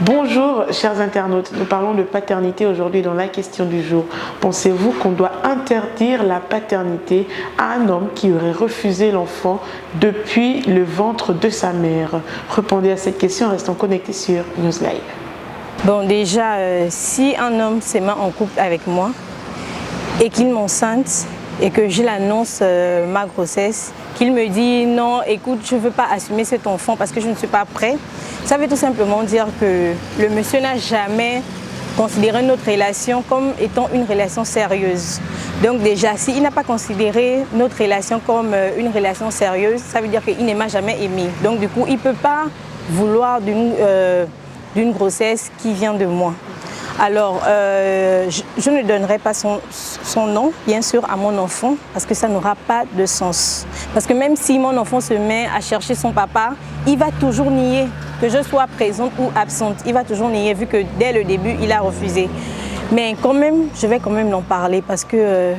Bonjour chers internautes, nous parlons de paternité aujourd'hui dans la question du jour. Pensez-vous qu'on doit interdire la paternité à un homme qui aurait refusé l'enfant depuis le ventre de sa mère? Répondez à cette question en restant connectés sur Newslive. Bon, déjà, si un homme se met en couple avec moi et qu'il m'enceinte et que je l'annonce ma grossesse, qu'il me dit non, écoute, je ne veux pas assumer cet enfant parce que je ne suis pas prêt, ça veut tout simplement dire que le monsieur n'a jamais considéré notre relation comme étant une relation sérieuse. Donc déjà, s'il n'a pas considéré notre relation comme une relation sérieuse, ça veut dire qu'il ne m'a jamais aimé. Donc du coup, il ne peut pas vouloir d'une grossesse qui vient de moi. Alors, je ne donnerai pas son nom, bien sûr, à mon enfant, parce que ça n'aura pas de sens. Parce que même si mon enfant se met à chercher son papa, il va toujours nier, que je sois présente ou absente. Il va toujours nier, vu que dès le début, il a refusé. Mais quand même, je vais quand même en parler, parce que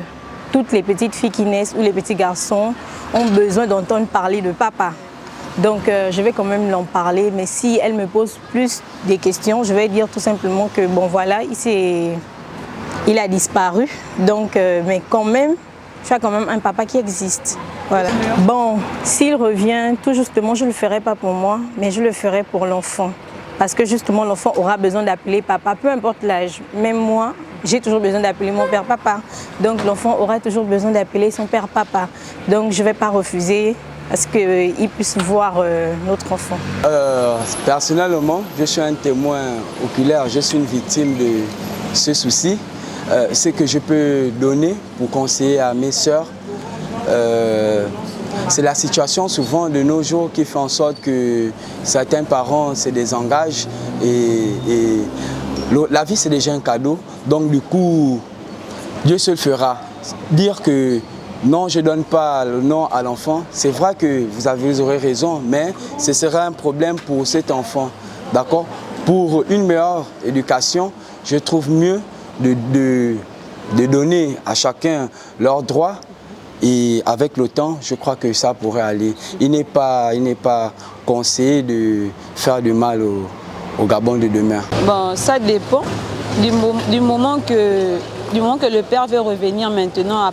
toutes les petites filles qui naissent ou les petits garçons ont besoin d'entendre parler de papa. Donc je vais quand même l'en parler, mais si elle me pose plus des questions, je vais dire tout simplement que bon voilà, il a disparu. Donc, mais quand même, tu as quand même un papa qui existe. Voilà. Bon, s'il revient, tout justement, je ne le ferai pas pour moi, mais je le ferai pour l'enfant. Parce que justement, l'enfant aura besoin d'appeler papa, peu importe l'âge. Même moi, j'ai toujours besoin d'appeler mon père papa. Donc l'enfant aura toujours besoin d'appeler son père papa. Donc je ne vais pas refuser à ce qu'il puisse voir notre enfant. Personnellement, je suis un témoin oculaire, je suis une victime de ce souci. Ce que je peux donner pour conseiller à mes sœurs, c'est la situation souvent de nos jours qui fait en sorte que certains parents se désengagent et la vie c'est déjà un cadeau. Donc du coup, Dieu se le fera. Dire que non, je ne donne pas le nom à l'enfant. C'est vrai que vous aurez raison, mais ce sera un problème pour cet enfant. D'accord? Pour une meilleure éducation, je trouve mieux de donner à chacun leurs droits. Et avec le temps, je crois que ça pourrait aller. Il n'est pas conseillé de faire du mal au Gabon de demain. Bon, ça dépend du moment que le père veut revenir maintenant,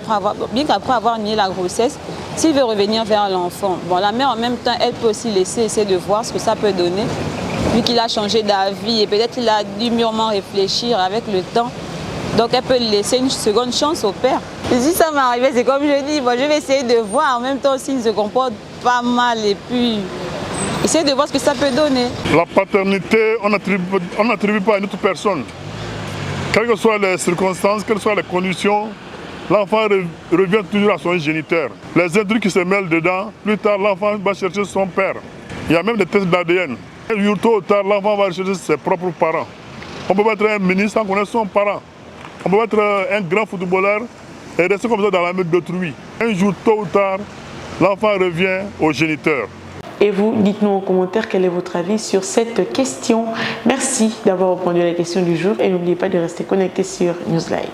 bien qu'après avoir nié la grossesse, s'il veut revenir vers l'enfant, bon, la mère en même temps, elle peut aussi essayer de voir ce que ça peut donner, vu qu'il a changé d'avis et peut-être qu'il a dû mûrement réfléchir avec le temps. Donc elle peut laisser une seconde chance au père. Et si ça m'arrivait, c'est comme je dis, bon, je vais essayer de voir en même temps s'il se comporte pas mal et puis essayer de voir ce que ça peut donner. La paternité, on n'attribue pas à une autre personne. Quelles que soient les circonstances, quelles que soient les conditions, l'enfant revient toujours à son géniteur. Les intrus qui se mêlent dedans, plus tard l'enfant va chercher son père. Il y a même des tests d'ADN. Un jour tôt ou tard, l'enfant va chercher ses propres parents. On peut être un ministre sans connaître son parent. On peut être un grand footballeur et rester comme ça dans la main d'autrui. Un jour tôt ou tard, l'enfant revient au géniteur. Et vous, dites-nous en commentaire quel est votre avis sur cette question. Merci d'avoir répondu à la question du jour et n'oubliez pas de rester connecté sur Newslive.